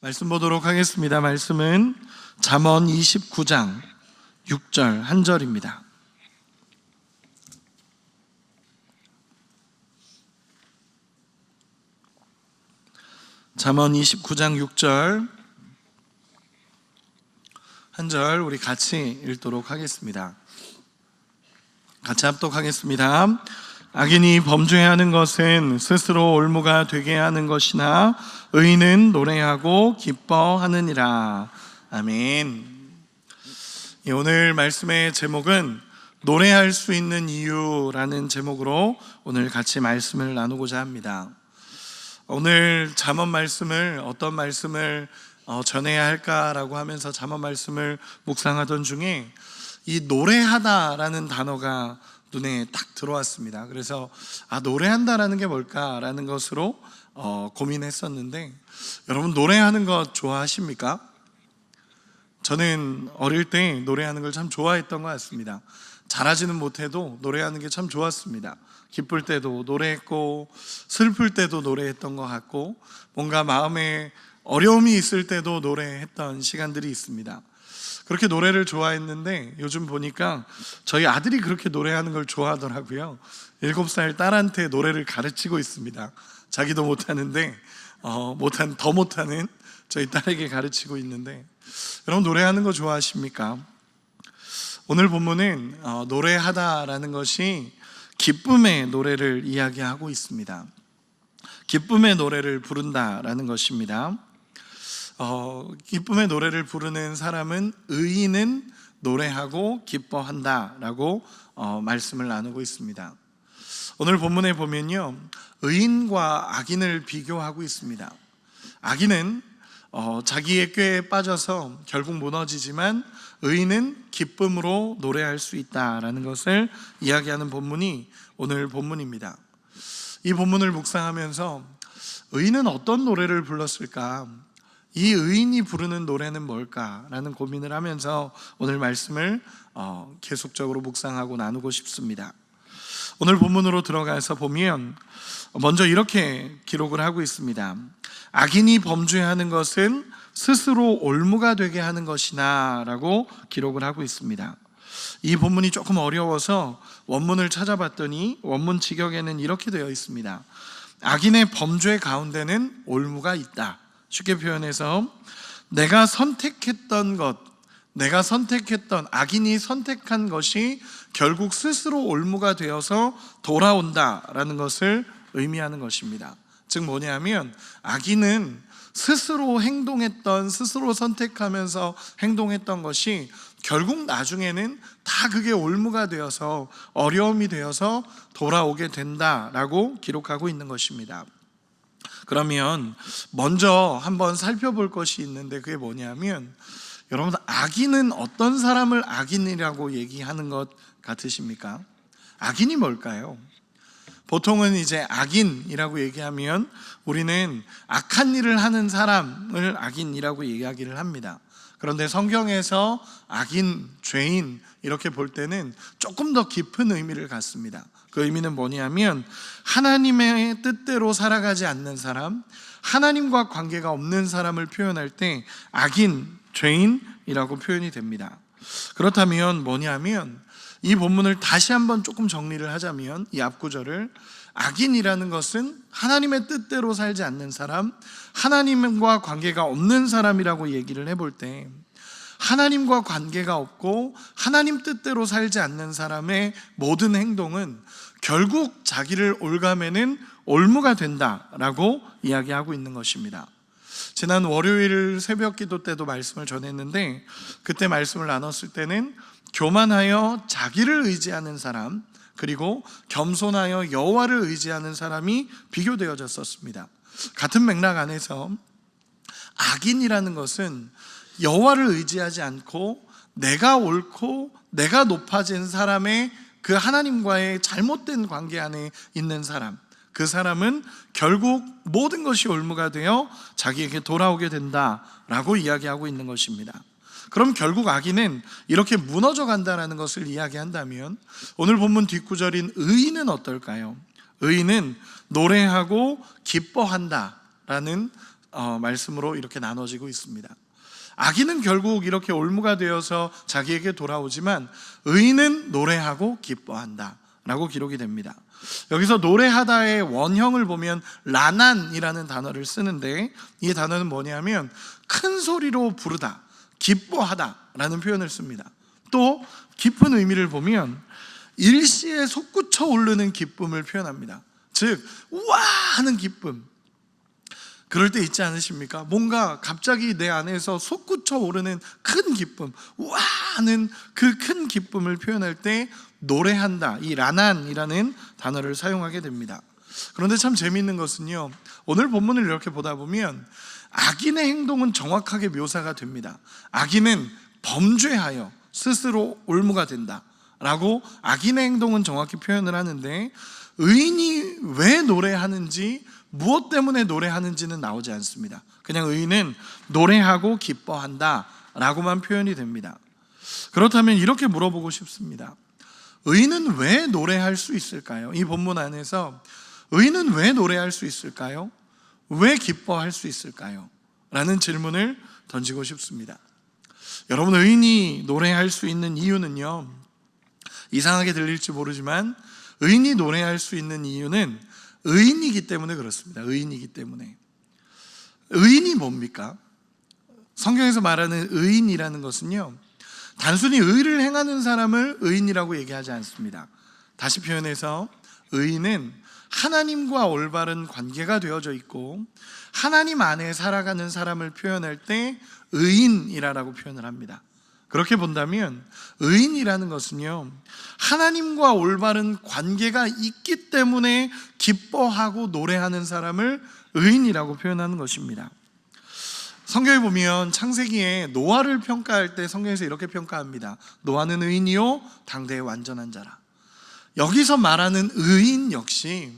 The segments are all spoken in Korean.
말씀 보도록 하겠습니다. 말씀은 잠언 29장 6절 한 절입니다. 잠언 29장 6절 한 절 우리 같이 읽도록 하겠습니다. 같이 합독하겠습니다. 악인이 범죄하는 것은 스스로 올무가 되게 하는 것이나 의인은 노래하고 기뻐하느니라. 아멘. 오늘 말씀의 제목은 노래할 수 있는 이유라는 제목으로 오늘 같이 말씀을 나누고자 합니다. 오늘 잠언 말씀을 어떤 말씀을 전해야 할까라고 하면서 잠언 말씀을 묵상하던 중에 이 노래하다라는 단어가 눈에 딱 들어왔습니다. 그래서 노래한다라는 게 뭘까라는 것으로 고민했었는데, 여러분 노래하는 것 좋아하십니까? 저는 어릴 때 노래하는 걸 참 좋아했던 것 같습니다. 잘하지는 못해도 노래하는 게 참 좋았습니다. 기쁠 때도 노래했고 슬플 때도 노래했던 것 같고, 뭔가 마음에 어려움이 있을 때도 노래했던 시간들이 있습니다. 그렇게 노래를 좋아했는데 요즘 보니까 저희 아들이 그렇게 노래하는 걸 좋아하더라고요. 7살 딸한테 노래를 가르치고 있습니다. 자기도 못하는데 더 못하는 저희 딸에게 가르치고 있는데, 여러분 노래하는 거 좋아하십니까? 오늘 본문은 노래하다라는 것이 기쁨의 노래를 이야기하고 있습니다. 기쁨의 노래를 부른다라는 것입니다. 기쁨의 노래를 부르는 사람은 의인은 노래하고 기뻐한다라고 말씀을 나누고 있습니다. 오늘 본문에 보면요, 의인과 악인을 비교하고 있습니다. 악인은 자기의 꾀에 빠져서 결국 무너지지만, 의인은 기쁨으로 노래할 수 있다라는 것을 이야기하는 본문이 오늘 본문입니다. 이 본문을 묵상하면서 의인은 어떤 노래를 불렀을까? 이 의인이 부르는 노래는 뭘까라는 고민을 하면서 오늘 말씀을 계속적으로 묵상하고 나누고 싶습니다. 오늘 본문으로 들어가서 보면 먼저 이렇게 기록을 하고 있습니다. 악인이 범죄하는 것은 스스로 올무가 되게 하는 것이나 라고 기록을 하고 있습니다. 이 본문이 조금 어려워서 원문을 찾아봤더니 원문 직역에는 이렇게 되어 있습니다. 악인의 범죄 가운데는 올무가 있다. 쉽게 표현해서 내가 선택했던 악인이 선택한 것이 결국 스스로 올무가 되어서 돌아온다라는 것을 의미하는 것입니다. 즉 뭐냐면, 악인은 스스로 선택하면서 행동했던 것이 결국 나중에는 다 그게 올무가 되어서 어려움이 되어서 돌아오게 된다라고 기록하고 있는 것입니다. 그러면 먼저 한번 살펴볼 것이 있는데, 그게 뭐냐면, 여러분 악인은 어떤 사람을 악인이라고 얘기하는 것 같으십니까? 악인이 뭘까요? 보통은 이제 악인이라고 얘기하면 우리는 악한 일을 하는 사람을 악인이라고 이야기를 합니다. 그런데 성경에서 악인, 죄인 이렇게 볼 때는 조금 더 깊은 의미를 갖습니다. 그 의미는 뭐냐면, 하나님의 뜻대로 살아가지 않는 사람, 하나님과 관계가 없는 사람을 표현할 때 악인, 죄인이라고 표현이 됩니다. 그렇다면 뭐냐면, 이 본문을 다시 한번 조금 정리를 하자면, 이 앞구절을 악인이라는 것은 하나님의 뜻대로 살지 않는 사람, 하나님과 관계가 없는 사람이라고 얘기를 해볼 때, 하나님과 관계가 없고 하나님 뜻대로 살지 않는 사람의 모든 행동은 결국 자기를 올가매는 올무가 된다라고 이야기하고 있는 것입니다. 지난 월요일 새벽 기도 때도 말씀을 전했는데, 그때 말씀을 나눴을 때는 교만하여 자기를 의지하는 사람, 그리고 겸손하여 여호와를 의지하는 사람이 비교되어졌었습니다. 같은 맥락 안에서 악인이라는 것은 여호와를 의지하지 않고 내가 옳고 내가 높아진 사람의 그 하나님과의 잘못된 관계 안에 있는 사람, 그 사람은 결국 모든 것이 올무가 되어 자기에게 돌아오게 된다라고 이야기하고 있는 것입니다. 그럼 결국 악인은 이렇게 무너져 간다는 것을 이야기한다면, 오늘 본문 뒷구절인 의인은 어떨까요? 의인은 노래하고 기뻐한다라는 말씀으로 이렇게 나눠지고 있습니다. 악인은 결국 이렇게 올무가 되어서 자기에게 돌아오지만 의인은 노래하고 기뻐한다 라고 기록이 됩니다. 여기서 노래하다의 원형을 보면 라난이라는 단어를 쓰는데, 이 단어는 뭐냐면 큰 소리로 부르다, 기뻐하다 라는 표현을 씁니다. 또 깊은 의미를 보면 일시에 솟구쳐 오르는 기쁨을 표현합니다. 즉 우와 하는 기쁨. 그럴 때 있지 않으십니까? 뭔가 갑자기 내 안에서 솟구쳐 오르는 큰 기쁨, 우와 하는 그 큰 기쁨을 표현할 때 노래한다, 이 라난이라는 단어를 사용하게 됩니다. 그런데 참 재미있는 것은요, 오늘 본문을 이렇게 보다 보면 악인의 행동은 정확하게 묘사가 됩니다. 악인은 범죄하여 스스로 올무가 된다 라고 악인의 행동은 정확히 표현을 하는데, 의인이 왜 노래하는지, 무엇 때문에 노래하는지는 나오지 않습니다. 그냥 의인은 노래하고 기뻐한다 라고만 표현이 됩니다. 그렇다면 이렇게 물어보고 싶습니다. 의인은 왜 노래할 수 있을까요? 이 본문 안에서 의인은 왜 노래할 수 있을까요? 왜 기뻐할 수 있을까요? 라는 질문을 던지고 싶습니다. 여러분, 의인이 노래할 수 있는 이유는요, 이상하게 들릴지 모르지만 의인이 노래할 수 있는 이유는 의인이기 때문에 그렇습니다. 의인이기 때문에. 의인이 뭡니까? 성경에서 말하는 의인이라는 것은요, 단순히 의를 행하는 사람을 의인이라고 얘기하지 않습니다. 다시 표현해서 의인은 하나님과 올바른 관계가 되어져 있고 하나님 안에 살아가는 사람을 표현할 때 의인이라고 표현을 합니다. 그렇게 본다면 의인이라는 것은요, 하나님과 올바른 관계가 있기 때문에 기뻐하고 노래하는 사람을 의인이라고 표현하는 것입니다. 성경에 보면 창세기에 노아를 평가할 때 성경에서 이렇게 평가합니다. 노아는 의인이요 당대의 완전한 자라. 여기서 말하는 의인 역시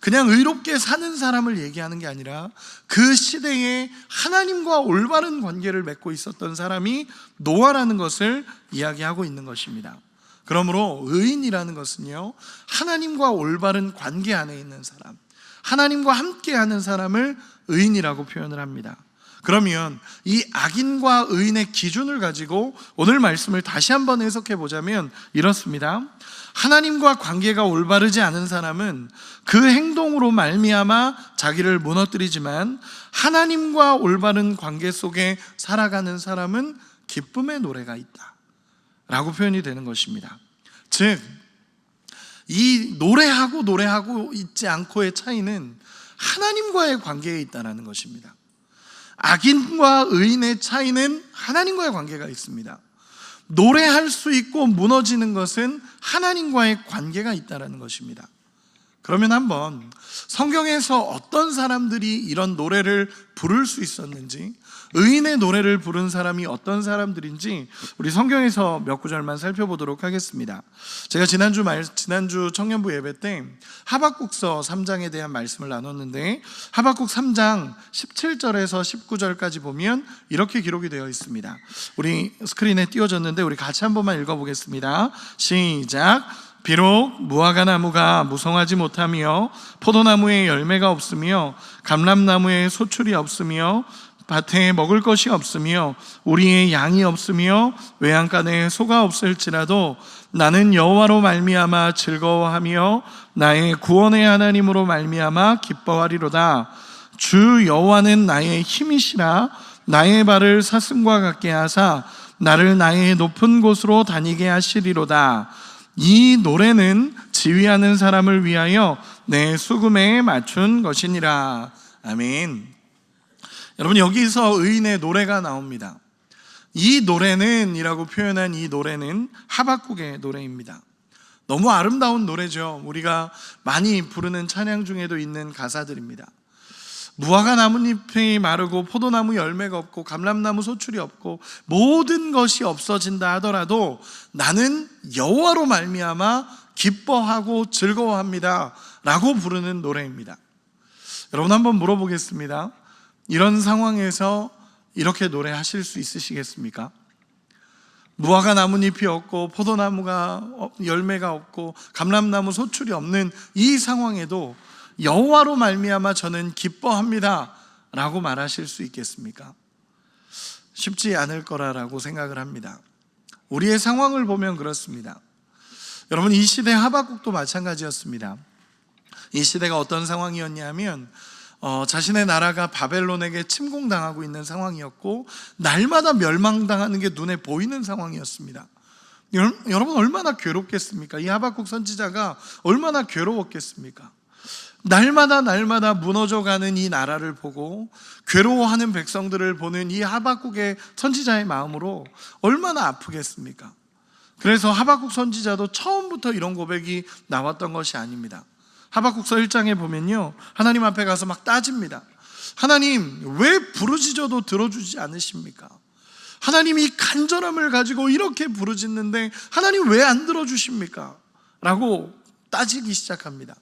그냥 의롭게 사는 사람을 얘기하는 게 아니라 그 시대에 하나님과 올바른 관계를 맺고 있었던 사람이 노아라는 것을 이야기하고 있는 것입니다. 그러므로 의인이라는 것은요, 하나님과 올바른 관계 안에 있는 사람, 하나님과 함께하는 사람을 의인이라고 표현을 합니다. 그러면 이 악인과 의인의 기준을 가지고 오늘 말씀을 다시 한번 해석해 보자면 이렇습니다. 하나님과 관계가 올바르지 않은 사람은 그 행동으로 말미암아 자기를 무너뜨리지만, 하나님과 올바른 관계 속에 살아가는 사람은 기쁨의 노래가 있다 라고 표현이 되는 것입니다. 즉, 이 노래하고 있지 않고의 차이는 하나님과의 관계에 있다는 것입니다. 악인과 의인의 차이는 하나님과의 관계가 있습니다. 노래할 수 있고 무너지는 것은 하나님과의 관계가 있다는 것입니다. 그러면 한번 성경에서 어떤 사람들이 이런 노래를 부를 수 있었는지, 의인의 노래를 부른 사람이 어떤 사람들인지 우리 성경에서 몇 구절만 살펴보도록 하겠습니다. 제가 지난주 청년부 예배 때 하박국서 3장에 대한 말씀을 나눴는데, 하박국 3장 17절에서 19절까지 보면 이렇게 기록이 되어 있습니다. 우리 스크린에 띄워졌는데 우리 같이 한 번만 읽어보겠습니다. 시작. 비록 무화과 나무가 무성하지 못하며 포도나무에 열매가 없으며 감람나무에 소출이 없으며 밭에 먹을 것이 없으며 우리의 양이 없으며 외양간에 소가 없을지라도 나는 여호와로 말미암아 즐거워하며 나의 구원의 하나님으로 말미암아 기뻐하리로다. 주 여호와는 나의 힘이시라. 나의 발을 사슴과 같게 하사 나를 나의 높은 곳으로 다니게 하시리로다. 이 노래는 지휘하는 사람을 위하여 내 수금에 맞춘 것이니라. 아멘. 여러분, 여기서 의인의 노래가 나옵니다. 이 노래는 이라고 표현한 이 노래는 하박국의 노래입니다. 너무 아름다운 노래죠. 우리가 많이 부르는 찬양 중에도 있는 가사들입니다. 무화과 나뭇잎이 마르고 포도나무 열매가 없고 감람나무 소출이 없고 모든 것이 없어진다 하더라도 나는 여호와로 말미암아 기뻐하고 즐거워합니다 라고 부르는 노래입니다. 여러분, 한번 물어보겠습니다. 이런 상황에서 이렇게 노래하실 수 있으시겠습니까? 무화과 나뭇잎이 없고 포도나무가 열매가 없고 감람나무 소출이 없는 이 상황에도 여호와로 말미암아 저는 기뻐합니다 라고 말하실 수 있겠습니까? 쉽지 않을 거라고 생각을 합니다. 우리의 상황을 보면 그렇습니다. 여러분, 이 시대 하박국도 마찬가지였습니다. 이 시대가 어떤 상황이었냐면 자신의 나라가 바벨론에게 침공당하고 있는 상황이었고 날마다 멸망당하는 게 눈에 보이는 상황이었습니다. 여러분, 얼마나 괴롭겠습니까? 이 하박국 선지자가 얼마나 괴로웠겠습니까? 날마다 무너져가는 이 나라를 보고 괴로워하는 백성들을 보는 이 하박국의 선지자의 마음으로 얼마나 아프겠습니까? 그래서 하박국 선지자도 처음부터 이런 고백이 나왔던 것이 아닙니다. 하박국서 1장에 보면요, 하나님 앞에 가서 막 따집니다. 하나님, 왜 부르짖어도 들어주지 않으십니까? 하나님이 간절함을 가지고 이렇게 부르짖는데 하나님 왜 안 들어주십니까? 라고 따지기 시작합니다.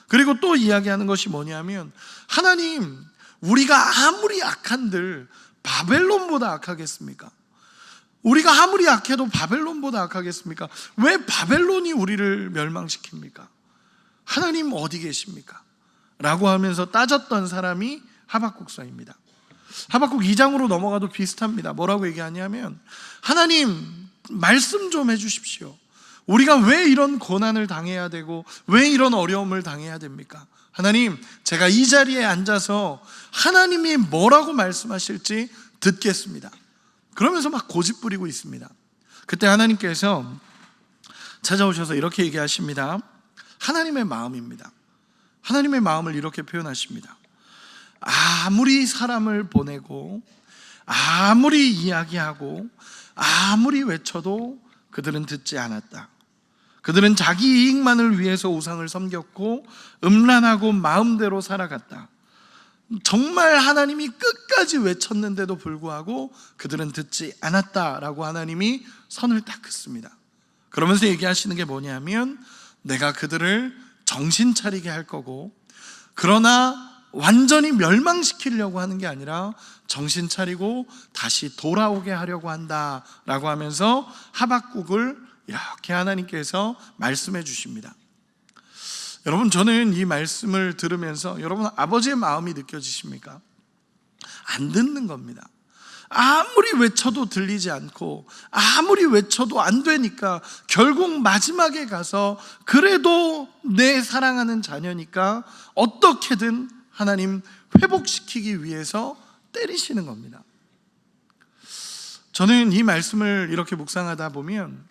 그리고 또 이야기하는 것이 뭐냐면, 하나님, 우리가 아무리 악한들 바벨론보다 악하겠습니까? 우리가 아무리 악해도 바벨론보다 악하겠습니까? 왜 바벨론이 우리를 멸망시킵니까? 하나님 어디 계십니까? 라고 하면서 따졌던 사람이 하박국서입니다. 하박국 2장으로 넘어가도 비슷합니다. 뭐라고 얘기하냐면, 하나님 말씀 좀 해주십시오. 우리가 왜 이런 고난을 당해야 되고 왜 이런 어려움을 당해야 됩니까? 하나님, 제가 이 자리에 앉아서 하나님이 뭐라고 말씀하실지 듣겠습니다. 그러면서 막 고집부리고 있습니다. 그때 하나님께서 찾아오셔서 이렇게 얘기하십니다. 하나님의 마음입니다. 하나님의 마음을 이렇게 표현하십니다. 아무리 사람을 보내고 아무리 이야기하고 아무리 외쳐도 그들은 듣지 않았다. 그들은 자기 이익만을 위해서 우상을 섬겼고 음란하고 마음대로 살아갔다. 정말 하나님이 끝까지 외쳤는데도 불구하고 그들은 듣지 않았다라고 하나님이 선을 딱 긋습니다. 그러면서 얘기하시는 게 뭐냐면, 내가 그들을 정신 차리게 할 거고, 그러나 완전히 멸망시키려고 하는 게 아니라 정신 차리고 다시 돌아오게 하려고 한다라고 하면서 하박국을 이렇게 하나님께서 말씀해 주십니다. 여러분, 저는 이 말씀을 들으면서 여러분 아버지의 마음이 느껴지십니까? 안 듣는 겁니다. 아무리 외쳐도 들리지 않고 아무리 외쳐도 안 되니까 결국 마지막에 가서 그래도 내 사랑하는 자녀니까 어떻게든 하나님 회복시키기 위해서 때리시는 겁니다. 저는 이 말씀을 이렇게 묵상하다 보면,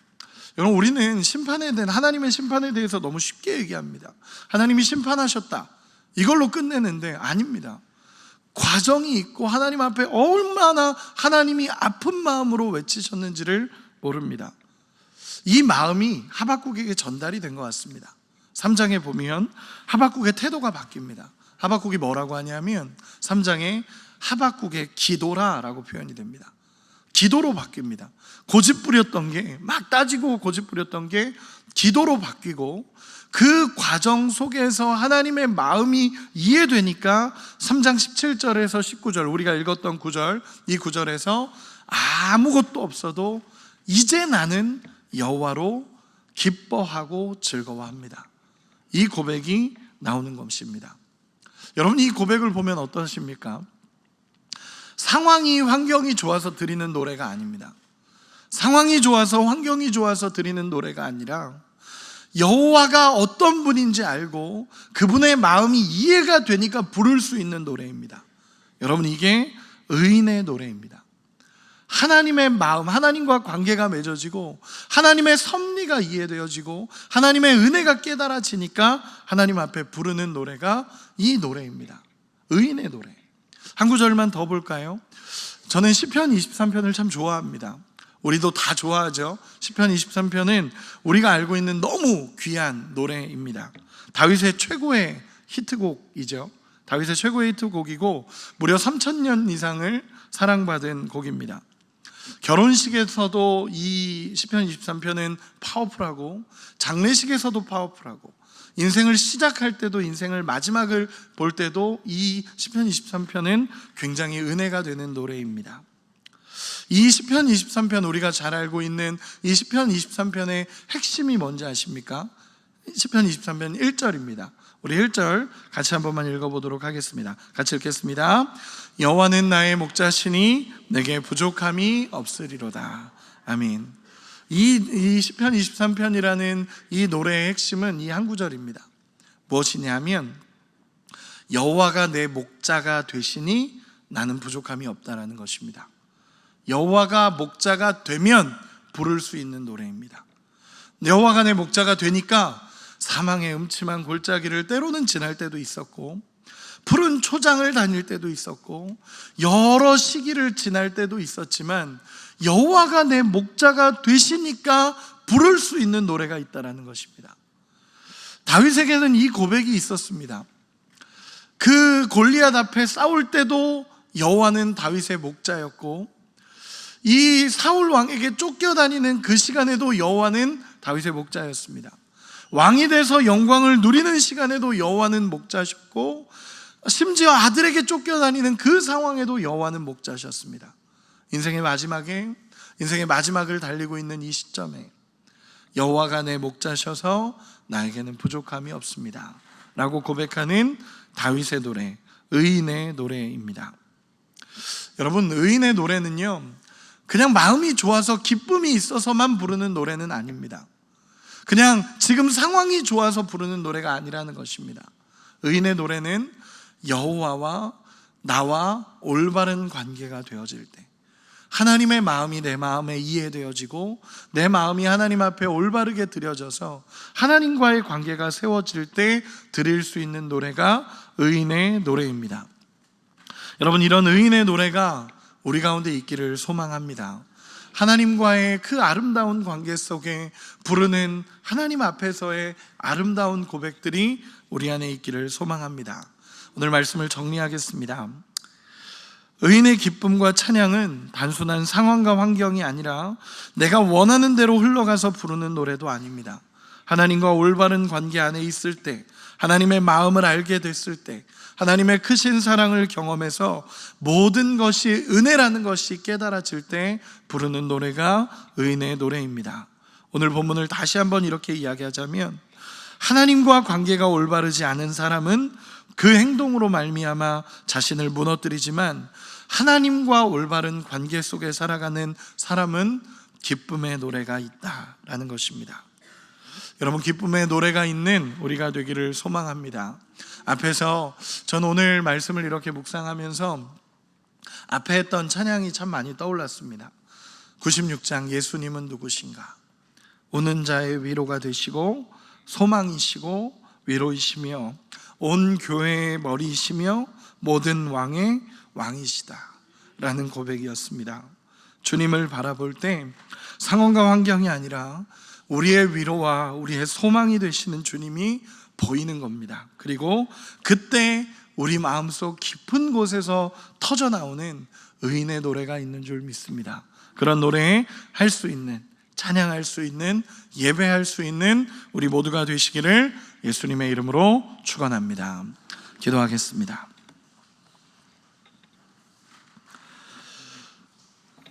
여러분, 우리는 심판에 대한, 하나님의 심판에 대해서 너무 쉽게 얘기합니다. 하나님이 심판하셨다, 이걸로 끝내는데 아닙니다. 과정이 있고 하나님 앞에 얼마나 하나님이 아픈 마음으로 외치셨는지를 모릅니다. 이 마음이 하박국에게 전달이 된 것 같습니다. 3장에 보면 하박국의 태도가 바뀝니다. 하박국이 뭐라고 하냐면 3장에 하박국의 기도라라고 표현이 됩니다. 기도로 바뀝니다. 고집부렸던 게, 막 따지고 고집부렸던 게 기도로 바뀌고, 그 과정 속에서 하나님의 마음이 이해되니까 3장 17절에서 19절, 우리가 읽었던 구절, 이 구절에서 아무것도 없어도 이제 나는 여호와로 기뻐하고 즐거워합니다, 이 고백이 나오는 것입니다. 여러분, 이 고백을 보면 어떠십니까? 상황이, 환경이 좋아서 드리는 노래가 아닙니다. 상황이 좋아서, 환경이 좋아서 드리는 노래가 아니라 여호와가 어떤 분인지 알고 그분의 마음이 이해가 되니까 부를 수 있는 노래입니다. 여러분, 이게 의인의 노래입니다. 하나님의 마음, 하나님과 관계가 맺어지고 하나님의 섭리가 이해되어지고 하나님의 은혜가 깨달아지니까 하나님 앞에 부르는 노래가 이 노래입니다. 의인의 노래. 한 구절만 더 볼까요? 저는 시편 23편을 참 좋아합니다. 우리도 다 좋아하죠. 시편 23편은 우리가 알고 있는 너무 귀한 노래입니다. 다윗의 최고의 히트곡이죠. 다윗의 최고의 히트곡이고 무려 3000년 이상을 사랑받은 곡입니다. 결혼식에서도 이 시편 23편은 파워풀하고, 장례식에서도 파워풀하고, 인생을 시작할 때도, 인생을 마지막을 볼 때도 이 시편 23편은 굉장히 은혜가 되는 노래입니다. 이 시편 23편, 우리가 잘 알고 있는 이 시편 23편의 핵심이 뭔지 아십니까? 시편 23편 1절입니다. 우리 1절 같이 한 번만 읽어보도록 하겠습니다. 같이 읽겠습니다. 여호와는 나의 목자시니 내게 부족함이 없으리로다. 아멘. 이 시편 23편이라는 이 노래의 핵심은 이 한 구절입니다. 무엇이냐면 여호와가 내 목자가 되시니 나는 부족함이 없다라는 것입니다. 여호와가 목자가 되면 부를 수 있는 노래입니다. 여호와가 내 목자가 되니까 사망의 음침한 골짜기를 때로는 지날 때도 있었고, 푸른 초장을 다닐 때도 있었고, 여러 시기를 지날 때도 있었지만 여호와가 내 목자가 되시니까 부를 수 있는 노래가 있다라는 것입니다. 다윗에게는 이 고백이 있었습니다. 그 골리앗 앞에 싸울 때도 여호와는 다윗의 목자였고, 이 사울 왕에게 쫓겨다니는 그 시간에도 여호와는 다윗의 목자였습니다. 왕이 돼서 영광을 누리는 시간에도 여호와는 목자셨고, 심지어 아들에게 쫓겨다니는 그 상황에도 여호와는 목자셨습니다. 인생의 마지막을 달리고 있는 이 시점에 여호와가 내 목자셔서 나에게는 부족함이 없습니다 라고 고백하는 다윗의 노래, 의인의 노래입니다. 여러분, 의인의 노래는요, 그냥 마음이 좋아서 기쁨이 있어서만 부르는 노래는 아닙니다. 그냥 지금 상황이 좋아서 부르는 노래가 아니라는 것입니다. 의인의 노래는 여호와와 나와 올바른 관계가 되어질 때, 하나님의 마음이 내 마음에 이해되어지고 내 마음이 하나님 앞에 올바르게 드려져서 하나님과의 관계가 세워질 때 드릴 수 있는 노래가 의인의 노래입니다. 여러분, 이런 의인의 노래가 우리 가운데 있기를 소망합니다. 하나님과의 그 아름다운 관계 속에 부르는 하나님 앞에서의 아름다운 고백들이 우리 안에 있기를 소망합니다. 오늘 말씀을 정리하겠습니다. 의인의 기쁨과 찬양은 단순한 상황과 환경이 아니라 내가 원하는 대로 흘러가서 부르는 노래도 아닙니다. 하나님과 올바른 관계 안에 있을 때, 하나님의 마음을 알게 됐을 때, 하나님의 크신 사랑을 경험해서 모든 것이 은혜라는 것이 깨달아질 때 부르는 노래가 의인의 노래입니다. 오늘 본문을 다시 한번 이렇게 이야기하자면, 하나님과 관계가 올바르지 않은 사람은 그 행동으로 말미암아 자신을 무너뜨리지만, 하나님과 올바른 관계 속에 살아가는 사람은 기쁨의 노래가 있다라는 것입니다. 여러분, 기쁨의 노래가 있는 우리가 되기를 소망합니다. 앞에서 전 오늘 말씀을 이렇게 묵상하면서 앞에 했던 찬양이 참 많이 떠올랐습니다. 96장 예수님은 누구신가? 우는 자의 위로가 되시고 소망이시고 위로이시며 온 교회의 머리이시며 모든 왕의 왕이시다 라는 고백이었습니다. 주님을 바라볼 때 상황과 환경이 아니라 우리의 위로와 우리의 소망이 되시는 주님이 보이는 겁니다. 그리고 그때 우리 마음속 깊은 곳에서 터져나오는 의인의 노래가 있는 줄 믿습니다. 그런 노래 할 수 있는, 찬양할 수 있는, 예배할 수 있는 우리 모두가 되시기를 예수님의 이름으로 축원합니다. 기도하겠습니다.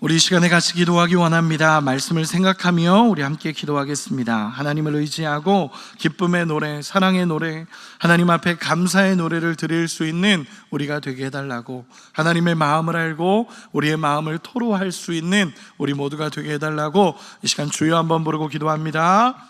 우리 이 시간에 같이 기도하기 원합니다. 말씀을 생각하며 우리 함께 기도하겠습니다. 하나님을 의지하고 기쁨의 노래, 사랑의 노래, 하나님 앞에 감사의 노래를 드릴 수 있는 우리가 되게 해달라고, 하나님의 마음을 알고 우리의 마음을 토로할 수 있는 우리 모두가 되게 해달라고 이 시간 주여 한번 부르고 기도합니다.